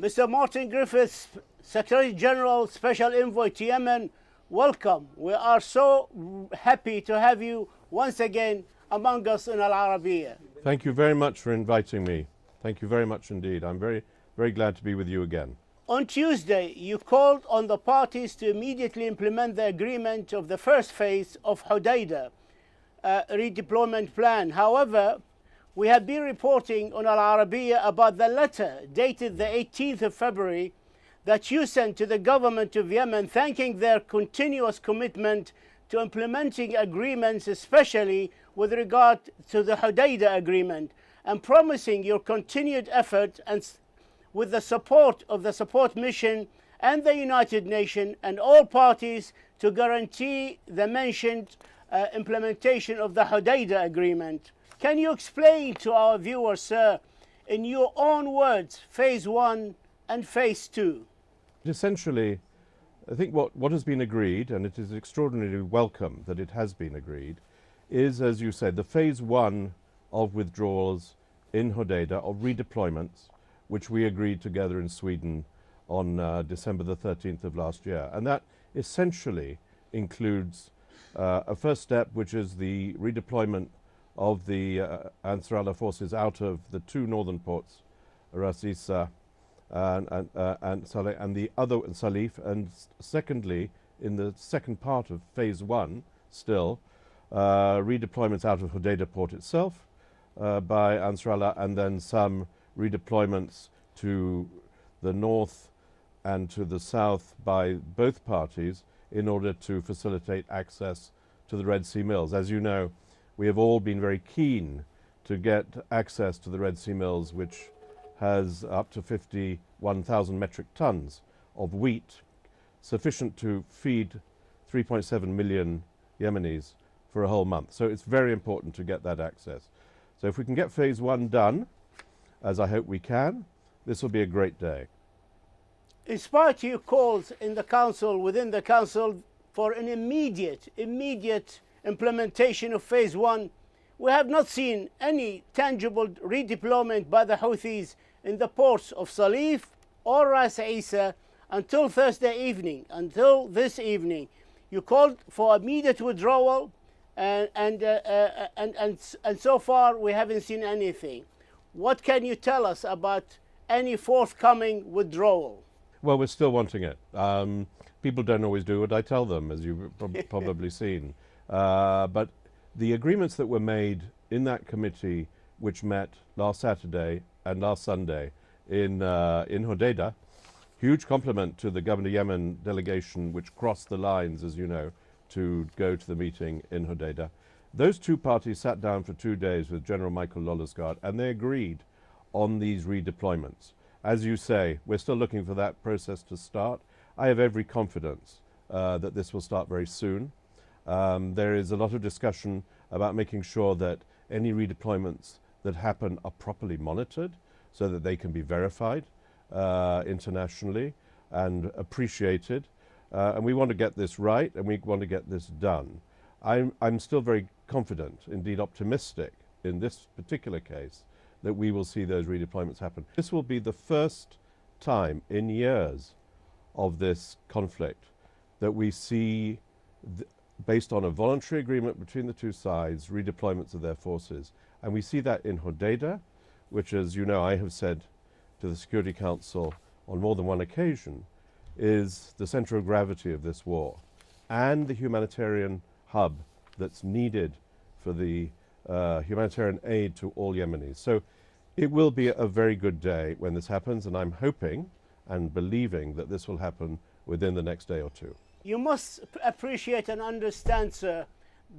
Mr. Martin Griffiths, Secretary General, Special Envoy to Yemen, welcome. We are so happy to have you once again among us in Al-Arabiya. Thank you very much for inviting me. Thank you very much indeed. I'm very glad to be with you again. On Tuesday, you called on the parties to immediately implement the agreement of the first phase of Hodeidah redeployment plan. However, we have been reporting on Al-Arabiya about the letter dated the 18th of February that you sent to the government of Yemen, thanking their continuous commitment to implementing agreements, especially with regard to the Hodeidah agreement, and promising your continued effort and with the support of the support mission and the United Nations and all parties to guarantee the mentioned implementation of the Hodeidah agreement. Can you explain to our viewers, sir, in your own words, phase one and phase two? Essentially, I think what has been agreed, and it is extraordinarily welcome that it has been agreed, is, as you said, the phase one of withdrawals in Hodeidah, of redeployments, which we agreed together in Sweden on December the 13th of last year. And that essentially includes a first step, which is the redeployment of the Ansar Allah forces out of the two northern ports, Ras Isa and Saleh, and the other Salif, and secondly, in the second part of phase one, still redeployments out of Hodeidah port itself by Ansar Allah, and then some redeployments to the north and to the south by both parties in order to facilitate access to the Red Sea mills. As you know, we have all been very keen to get access to the Red Sea mills, which has up to 51,000 metric tons of wheat, sufficient to feed 3.7 million Yemenis for a whole month. So it's very important to get that access. So if we can get phase one done, as I hope we can, this will be a great day. In spite of your calls in the council, within the council, for an immediate implementation of phase one, we have not seen any tangible redeployment by the Houthis in the ports of Salif or Ras Isa until Thursday evening, until this evening. You called for immediate withdrawal, and so far we haven't seen anything. What can you tell us about any forthcoming withdrawal? Well, we're still wanting it. People don't always do what I tell them, as you've probably seen. But the agreements that were made in that committee, which met last Saturday and last Sunday in Hodeidah, huge compliment to the Governor of Yemen delegation, which crossed the lines, as you know, to go to the meeting in Hodeidah. Those two parties sat down for 2 days with General Michael Lollesgaard, and they agreed on these redeployments. As you say, we're still looking for that process to start. I have every confidence that this will start very soon. There is a lot of discussion about making sure that any redeployments that happen are properly monitored so that they can be verified internationally and appreciated. And we want to get this right, and we want to get this done. I'm still very confident, indeed optimistic, in this particular case, that we will see those redeployments happen. This will be the first time in years of this conflict that we see, based on a voluntary agreement between the two sides, redeployments of their forces. And we see that in Hodeidah, which, as you know, I have said to the Security Council on more than one occasion, is the center of gravity of this war and the humanitarian hub that's needed for the humanitarian aid to all Yemenis. So it will be a very good day when this happens, and I'm hoping and believing that this will happen within the next day or two. You must appreciate and understand, sir,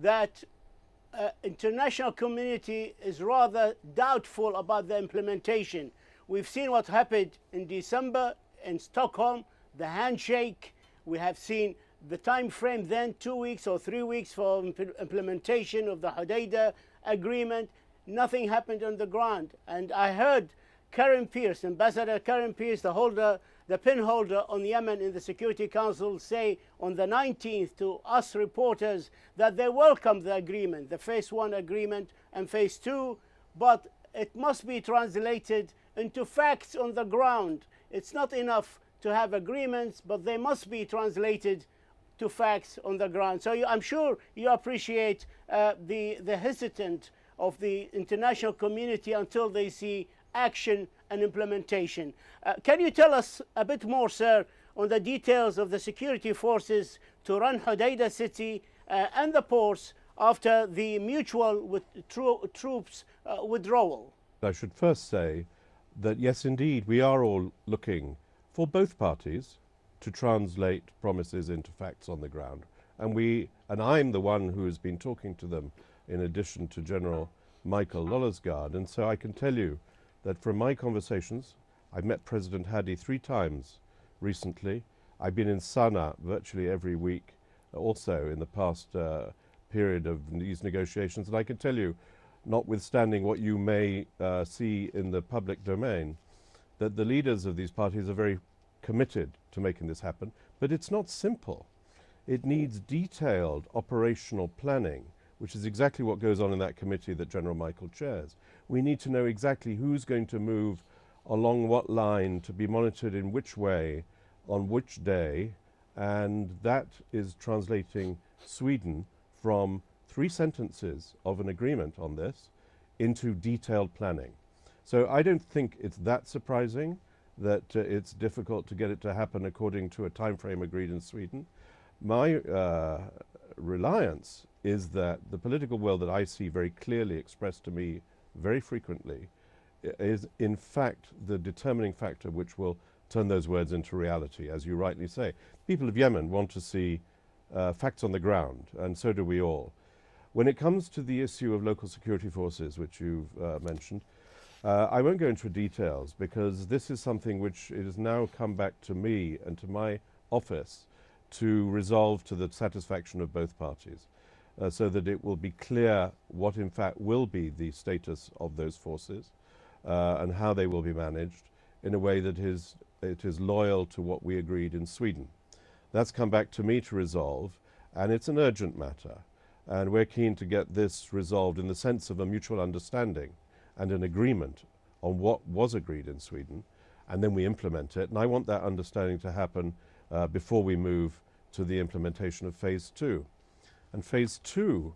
that international community is rather doubtful about the implementation. We've seen what happened in December in Stockholm, the handshake. We have seen the time frame then, 2 weeks or 3 weeks for implementation of the Hodeidah agreement. Nothing happened on the ground. And I heard Karen Pierce, Ambassador Karen Pierce, the pin holder on Yemen in the Security Council, say on the 19th to us reporters that they welcome the agreement, the phase one agreement and phase two, but it must be translated into facts on the ground it's not enough to have agreements, but they must be translated to facts on the ground. So I'm sure you appreciate the hesitant of the international community until they see action and implementation. Can you tell us a bit more, sir, on the details of the security forces to run Hodeidah city and the ports after the mutual troops withdrawal? I should first say that yes, indeed, we are all looking for both parties to translate promises into facts on the ground. And I'm the one who has been talking to them in addition to General Michael Lollersgaard. And so I can tell you that from my conversations, I've met President Hadi 3 times recently. I've been in Sana'a virtually every week also in the past period of these negotiations. And I can tell you, notwithstanding what you may see in the public domain, that the leaders of these parties are very committed to making this happen. But it's not simple. It needs detailed operational planning, which is exactly what goes on in that committee that General Michael chairs. We need to know exactly who's going to move along what line, to be monitored in which way, on which day, and that is translating Sweden from 3 sentences of an agreement on this into detailed planning. So I don't think it's that surprising that it's difficult to get it to happen according to a time frame agreed in Sweden. My reliance is that the political will that I see very clearly expressed to me very frequently is in fact the determining factor which will turn those words into reality, as you rightly say. People of Yemen want to see facts on the ground, and so do we all. When it comes to the issue of local security forces, which you've mentioned, I won't go into details because this is something which it has now come back to me and to my office to resolve to the satisfaction of both parties, so that it will be clear what in fact will be the status of those forces and how they will be managed in a way that it is loyal to what we agreed in Sweden. That's come back to me to resolve, and it's an urgent matter. And we're keen to get this resolved in the sense of a mutual understanding and an agreement on what was agreed in Sweden, and then we implement it. And I want that understanding to happen before we move to the implementation of Phase 2. And Phase 2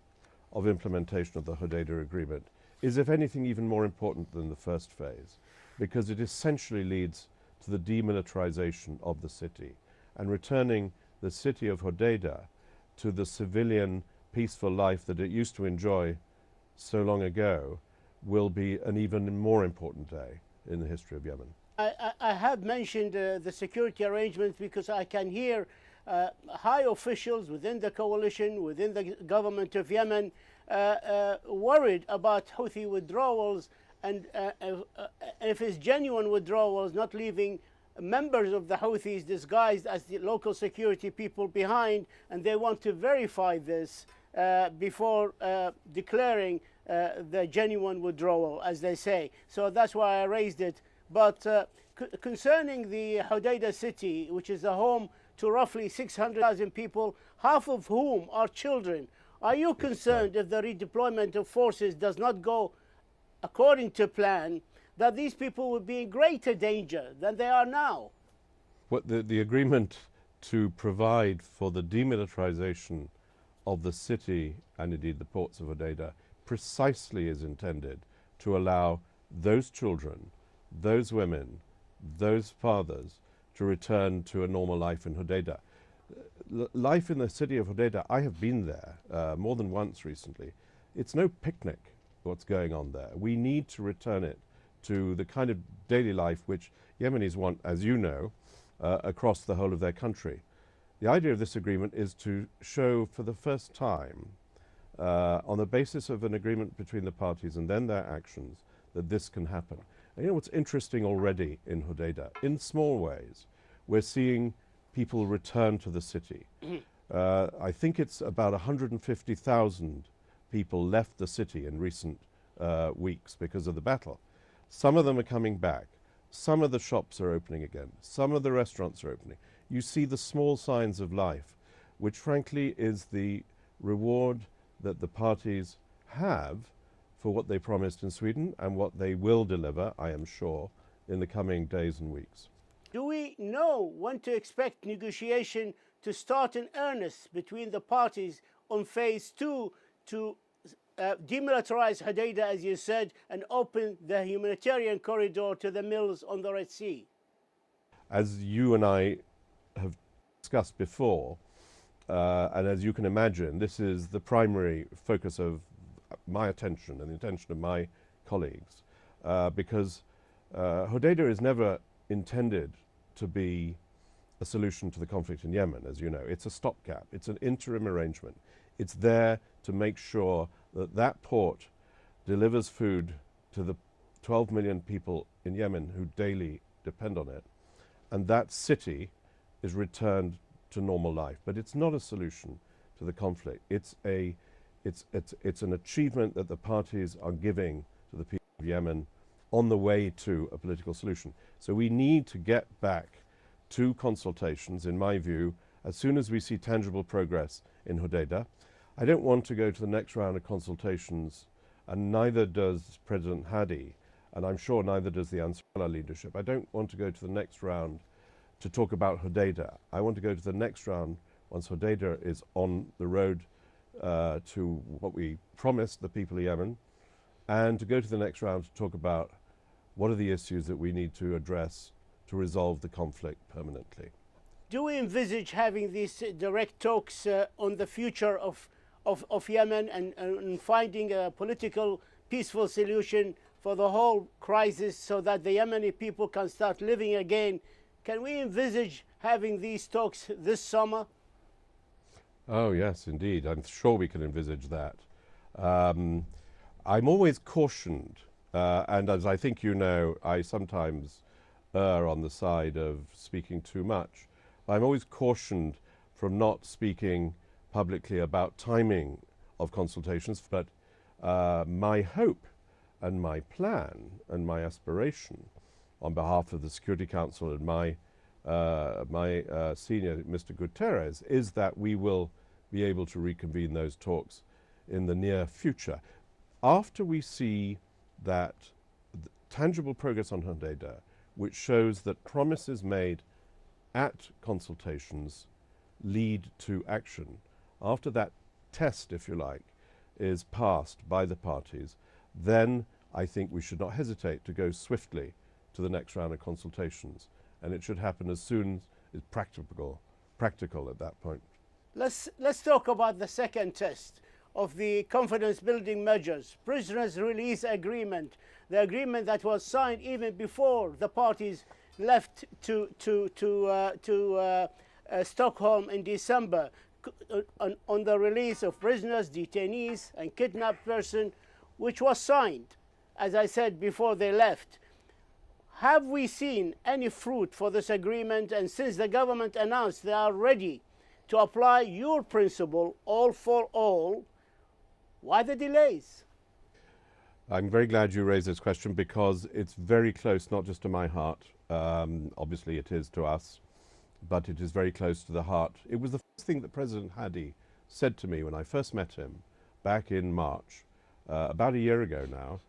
of implementation of the Hodeidah Agreement is, if anything, even more important than the first phase, because it essentially leads to the demilitarization of the city and returning the city of Hodeidah to the civilian, peaceful life that it used to enjoy so long ago will be an even more important day in the history of Yemen. I have mentioned the security arrangements because I can hear high officials within the coalition, within the government of Yemen, worried about Houthi withdrawals, and if it's genuine withdrawals, not leaving members of the Houthis disguised as the local security people behind, and they want to verify this before declaring the genuine withdrawal, as they say. So that's why I raised it. But concerning the Hodeidah city, which is the home to roughly 600,000 people, half of whom are children, are you concerned if the redeployment of forces does not go according to plan, that these people will be in greater danger than they are now? What the agreement to provide for the demilitarization of the city and indeed the ports of Hodeidah precisely is intended to allow those children, those women, those fathers to return to a normal life in Hodeidah. Life in the city of Hodeidah, I have been there more than once recently. It's no picnic what's going on there. We need to return it to the kind of daily life which Yemenis want, as you know, across the whole of their country. The idea of this agreement is to show for the first time, on the basis of an agreement between the parties and then their actions, that this can happen. And you know what's interesting already in Hodeidah? In small ways, we're seeing people return to the city. I think it's about 150,000 people left the city in recent weeks because of the battle. Some of them are coming back. Some of the shops are opening again. Some of the restaurants are opening. You see the small signs of life, which frankly is the reward that the parties have for what they promised in Sweden and what they will deliver, I am sure, in the coming days and weeks. Do we know when to expect negotiation to start in earnest between the parties on phase 2 to demilitarize Hodeidah, as you said, and open the humanitarian corridor to the mills on the Red Sea? As you and I have discussed before, and as you can imagine, this is the primary focus of my attention and the attention of my colleagues, because Hodeidah is never intended to be a solution to the conflict in Yemen, as you know. It's a stopgap. It's an interim arrangement. It's there to make sure that that port delivers food to the 12 million people in Yemen who daily depend on it, and that city is returned to normal life. But it's not a solution to the conflict. It's an achievement that the parties are giving to the people of Yemen on the way to a political solution. So we need to get back to consultations, in my view, as soon as we see tangible progress in Hodeidah. I don't want to go to the next round of consultations, and neither does President Hadi, and I'm sure neither does the Ansarullah leadership. I don't want to go to the next round to talk about Hodeidah. I want to go to the next round once Hodeidah is on the road to what we promised the people of Yemen, and to go to the next round to talk about what are the issues that we need to address to resolve the conflict permanently. Do we envisage having these direct talks on the future of Yemen and finding a political, peaceful solution for the whole crisis so that the Yemeni people can start living again? Can we envisage having these talks this summer? Oh, yes, indeed. I'm sure we can envisage that. I'm always cautioned, and as I think you know, I sometimes err on the side of speaking too much. I'm always cautioned from not speaking publicly about timing of consultations, but my hope and my plan and my aspiration on behalf of the Security Council and my senior, Mr. Guterres, is that we will be able to reconvene those talks in the near future. After we see that tangible progress on Hodeidah, which shows that promises made at consultations lead to action. After that test, if you like, is passed by the parties, then I think we should not hesitate to go swiftly to the next round of consultations, and it should happen as soon as practical at that point. Let's talk about the second test of the confidence-building measures, prisoners release agreement, the agreement that was signed even before the parties left to Stockholm in December, on the release of prisoners, detainees, and kidnapped persons, which was signed, as I said, before they left. Have we seen any fruit for this agreement? And since the government announced they are ready to apply your principle, all for all, why the delays? I'm very glad you raised this question because it's very close, not just to my heart. Obviously it is to us, but it is very close to the heart. It was the first thing that President Hadi said to me when I first met him back in March, about a year ago now.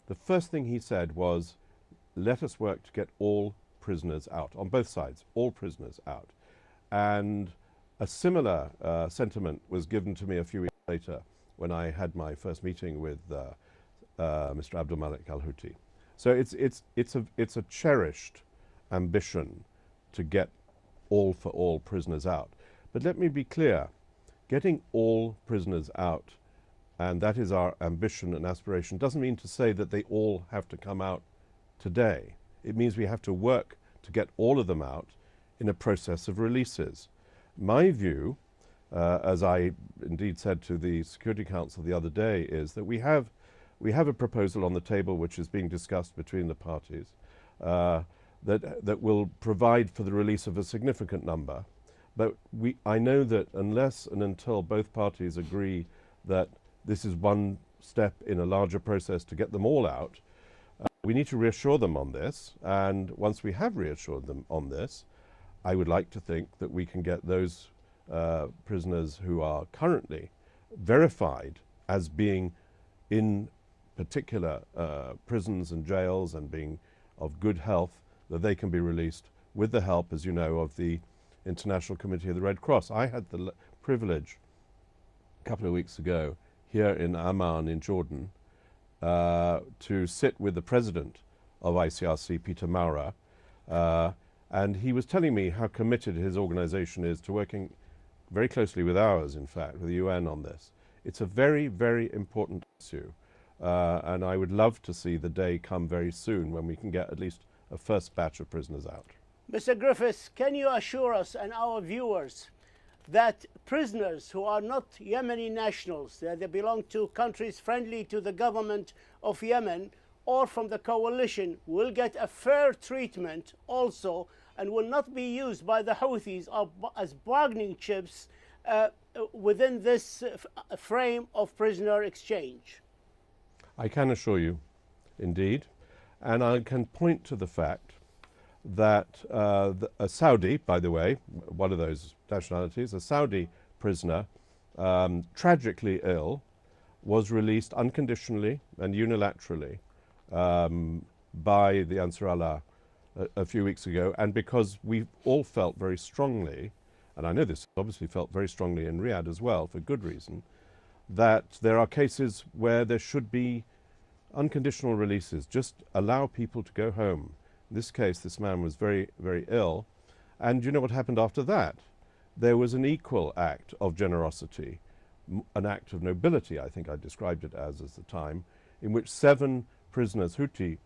The first thing he said was, let us work to get all prisoners out, on both sides, all prisoners out. And a similar sentiment was given to me a few weeks later when I had my first meeting with Mr. Abdul Malik al-Houthi. So it's a cherished ambition to get all for all prisoners out. But let me be clear, getting all prisoners out, and that is our ambition and aspiration, doesn't mean to say that they all have to come out today. It means we have to work to get all of them out in a process of releases. My view, as I indeed said to the Security Council the other day, is that we have a proposal on the table which is being discussed between the parties that will provide for the release of a significant number. But I know that unless and until both parties agree that this is one step in a larger process to get them all out, we need to reassure them on this. And once we have reassured them on this, I would like to think that we can get those prisoners who are currently verified as being in particular prisons and jails and being of good health, that they can be released with the help, as you know, of the International Committee of the Red Cross. I had the privilege a couple of weeks ago here in Amman in Jordan to sit with the president of ICRC, Peter Maurer, and he was telling me how committed his organization is to working very closely with ours, in fact, with the UN on this. It's a very, very important issue, and I would love to see the day come very soon when we can get at least a first batch of prisoners out. Mr. Griffiths, can you assure us and our viewers that prisoners who are not Yemeni nationals, that they belong to countries friendly to the government of Yemen or from the coalition, will get a fair treatment also and will not be used by the Houthis as bargaining chips within this frame of prisoner exchange? I can assure you, indeed, and I can point to the fact that a Saudi, by the way, one of those nationalities, a Saudi prisoner, tragically ill, was released unconditionally and unilaterally by the Ansar Allah a few weeks ago, and because we all felt very strongly, and I know this obviously felt very strongly in Riyadh as well, for good reason, that there are cases where there should be unconditional releases. Just allow people to go home. In this case, this man was very, very ill, and you know what happened after that? There was an equal act of generosity, an act of nobility, I think I described it as the time, in which 7 prisoners, Houthi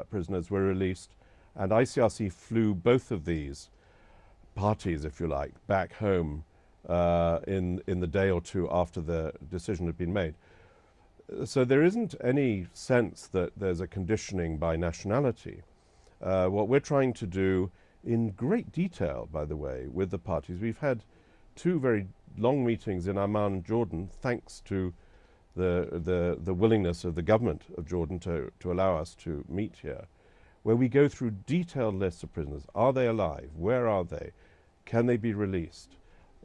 prisoners, were released, and ICRC flew both of these parties, if you like, back home in the day or two after the decision had been made. So there isn't any sense that there's a conditioning by nationality. What we're trying to do in great detail, by the way, with the parties, we've had 2 very long meetings in Amman, Jordan, thanks to the willingness of the government of Jordan to allow us to meet here, where we go through detailed lists of prisoners. Are they alive? Where are they? Can they be released?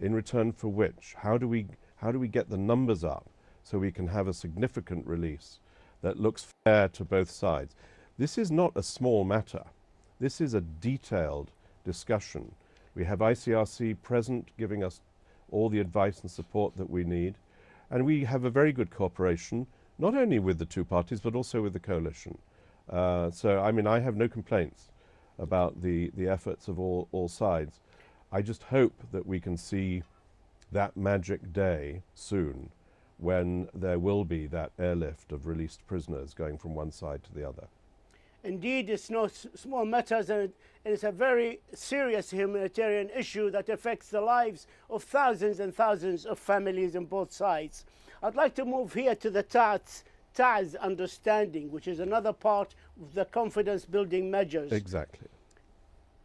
In return for which? How do we get the numbers up so we can have a significant release that looks fair to both sides? This is not a small matter. This is a detailed discussion. We have ICRC present, giving us all the advice and support that we need. And we have a very good cooperation, not only with the 2 parties, but also with the coalition. So, I mean, I have no complaints about the efforts of all sides. I just hope that we can see that magic day soon when there will be that airlift of released prisoners going from one side to the other. Indeed, it's no small matters, and it's a very serious humanitarian issue that affects the lives of thousands and thousands of families on both sides. I'd like to move here to the TAZ understanding, which is another part of the confidence-building measures. Exactly.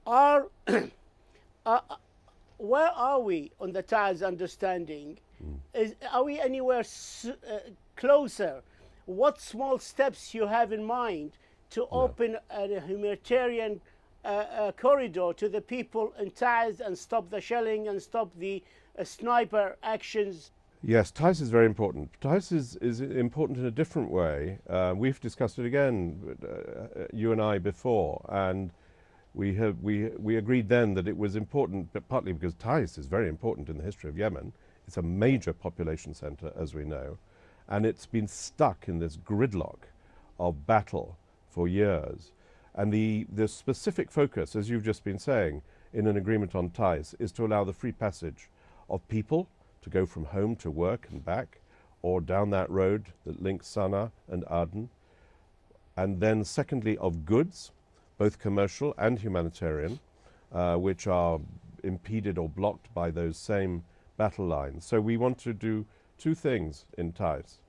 Where are we on the TAZ understanding? Are we anywhere closer? What small steps you have in mind to open a humanitarian corridor to the people in Taiz and stop the shelling and stop the sniper actions? Yes, Taiz is very important. Taiz is important in a different way. We've discussed it again, you and I, before, and we agreed then that it was important, but partly because Taiz is very important in the history of Yemen. It's a major population center, as we know, and it's been stuck in this gridlock of battle for years. And the specific focus, as you've just been saying, in an agreement on Taiz is to allow the free passage of people to go from home to work and back, or down that road that links Sana'a and Aden. And then secondly, of goods, both commercial and humanitarian, which are impeded or blocked by those same battle lines. So we want to do 2 things in Taiz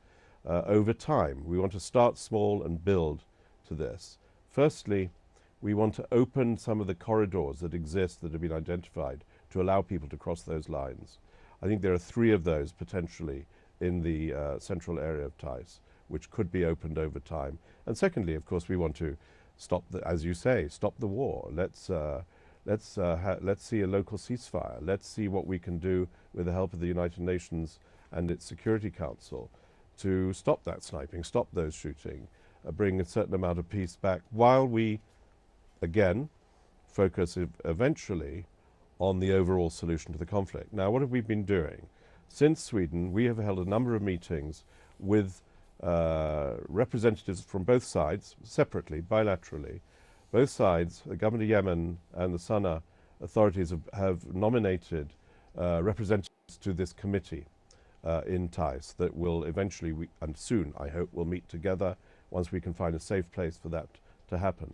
over time. We want to start small and build to this. Firstly, we want to open some of the corridors that exist that have been identified to allow people to cross those lines. I think there are 3 of those potentially in the central area of Taiz, which could be opened over time. And secondly, of course, we want to stop, as you say, stop the war. Let's see a local ceasefire. Let's see what we can do with the help of the United Nations and its Security Council to stop that sniping, stop those shooting, bring a certain amount of peace back, while we, again, focus eventually on the overall solution to the conflict. Now, what have we been doing? Since Sweden, we have held a number of meetings with representatives from both sides, separately, bilaterally. Both sides, the government of Yemen and the Sana'a authorities have nominated representatives to this committee in Thais that will eventually, and soon, I hope, will meet together once we can find a safe place for that to happen.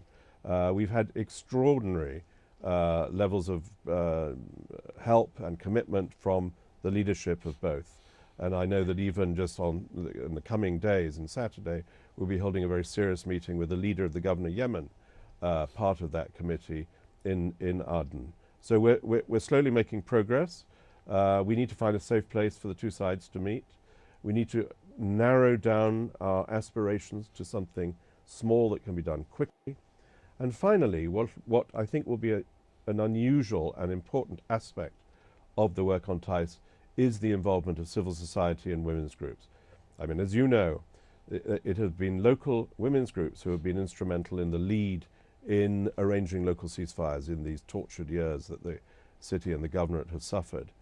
We've had extraordinary levels of help and commitment from the leadership of both. And I know that even just in the coming days and Saturday, we'll be holding a very serious meeting with the leader of the government of Yemen, part of that committee in Aden. So we're slowly making progress. We need to find a safe place for the two sides to meet. We need to narrow down our aspirations to something small that can be done quickly. And finally, what I think will be an unusual and important aspect of the work on Thais is the involvement of civil society and women's groups. I mean, as you know, it has been local women's groups who have been instrumental in the lead in arranging local ceasefires in these tortured years that the city and the governorate have suffered.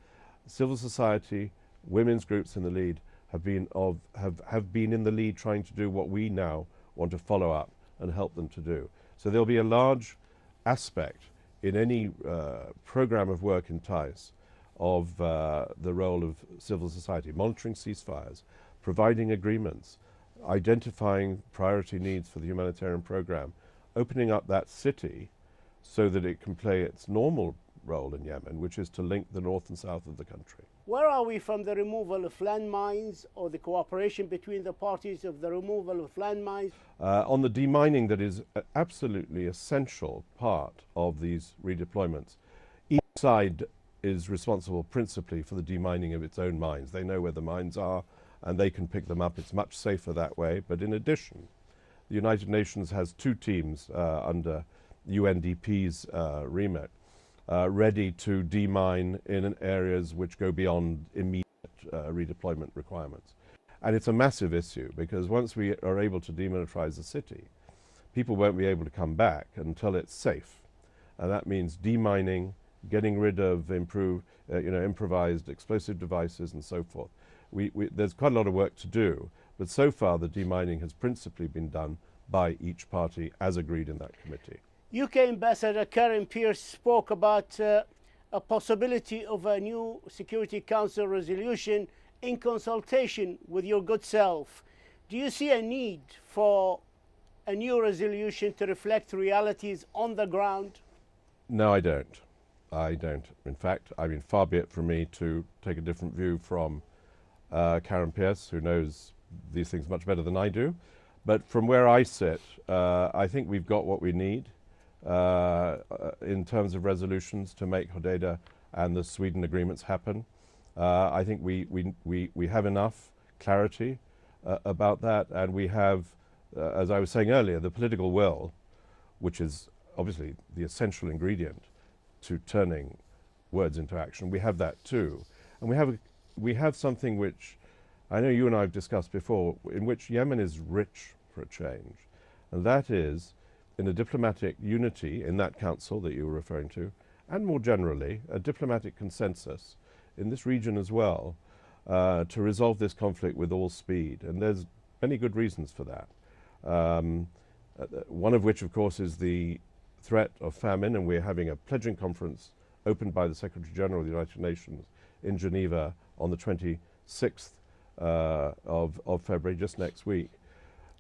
Civil society, women's groups in the lead have been in the lead trying to do what we now want to follow up and help them to do. So there'll be a large aspect in any program of work in Thais of the role of civil society, monitoring ceasefires, providing agreements, identifying priority needs for the humanitarian program, opening up that city so that it can play its normal role in Yemen, which is to link the north and south of the country. Where are we from the removal of landmines or the cooperation between the parties of the removal of landmines? On the demining, that is an absolutely essential part of these redeployments. Each side is responsible principally for the demining of its own mines. They know where the mines are and they can pick them up. It's much safer that way. But in addition, the United Nations has two teams under UNDP's remit ready to demine in areas which go beyond immediate redeployment requirements. And it's a massive issue because once we are able to demilitarize the city, people won't be able to come back until it's safe. And that means demining, getting rid of improvised explosive devices and so forth. There's quite a lot of work to do, but so far the demining has principally been done by each party as agreed in that committee. UK Ambassador Karen Pierce spoke about a possibility of a new Security Council resolution in consultation with your good self. Do you see a need for a new resolution to reflect realities on the ground? No, I don't. In fact, I mean, far be it from me to take a different view from Karen Pierce, who knows these things much better than I do. But from where I sit, I think we've got what we need in terms of resolutions to make Hodeidah and the Sweden agreements happen. I think we have enough clarity about that, and we have, as I was saying earlier, the political will, which is obviously the essential ingredient to turning words into action. We have that too. And we have something which I know you and I have discussed before, in which Yemen is rich for a change. And that is in a diplomatic unity in that council that you were referring to, and more generally, a diplomatic consensus in this region as well to resolve this conflict with all speed. And there's many good reasons for that. One of which, of course, is the threat of famine, and we're having a pledging conference opened by the Secretary General of the United Nations in Geneva on the 26th of February, just next week,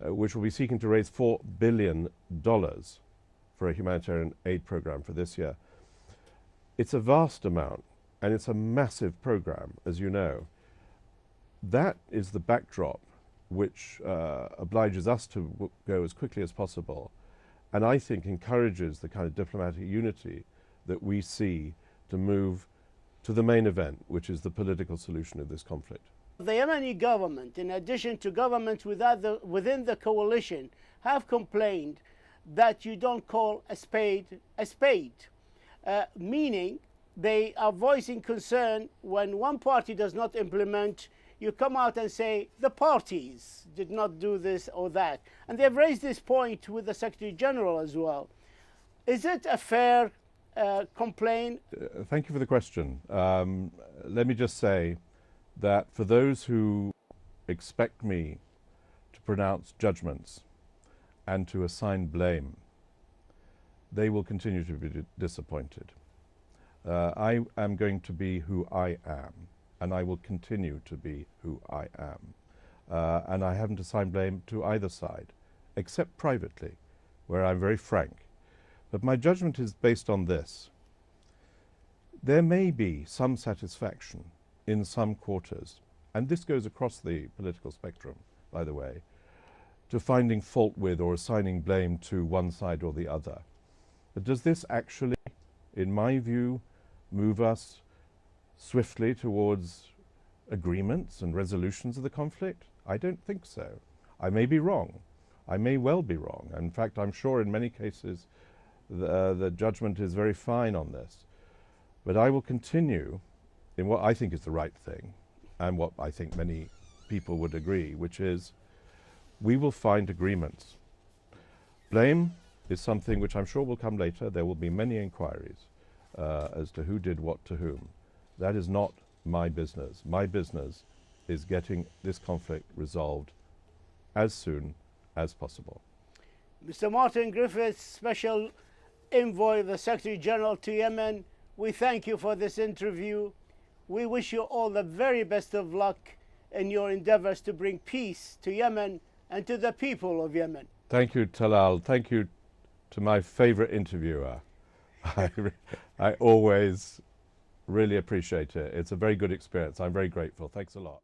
which will be seeking to raise $4 billion for a humanitarian aid program for this year. It's a vast amount, and it's a massive program, as you know. That is the backdrop which obliges us to go as quickly as possible, and I think encourages the kind of diplomatic unity that we see to move to the main event, which is the political solution of this conflict. The Yemeni government, in addition to governments within the coalition, have complained that you don't call a spade, meaning they are voicing concern when one party does not implement. You come out and say the parties did not do this or that. And they've raised this point with the Secretary General as well. Is it a fair complain? Thank you for the question. Let me just say that for those who expect me to pronounce judgments and to assign blame, they will continue to be disappointed. I am going to be who I am, and I will continue to be who I am. And I haven't assigned blame to either side, except privately, where I'm very frank. But my judgment is based on this. There may be some satisfaction in some quarters, and this goes across the political spectrum, by the way, to finding fault with or assigning blame to one side or the other. But does this actually, in my view, move us swiftly towards agreements and resolutions of the conflict? I don't think so. I may be wrong. I may well be wrong. In fact, I'm sure in many cases the judgment is very fine on this. But I will continue in what I think is the right thing and what I think many people would agree, which is we will find agreements. Blame is something which I'm sure will come later. There will be many inquiries as to who did what to whom. That is not my business. My business is getting this conflict resolved as soon as possible. Mr. Martin Griffiths, Special Envoy of the Secretary General to Yemen, we thank you for this interview. We wish you all the very best of luck in your endeavors to bring peace to Yemen and to the people of Yemen. Thank you, Talal. Thank you to my favorite interviewer. I always really appreciate it. It's a very good experience. I'm very grateful. Thanks a lot.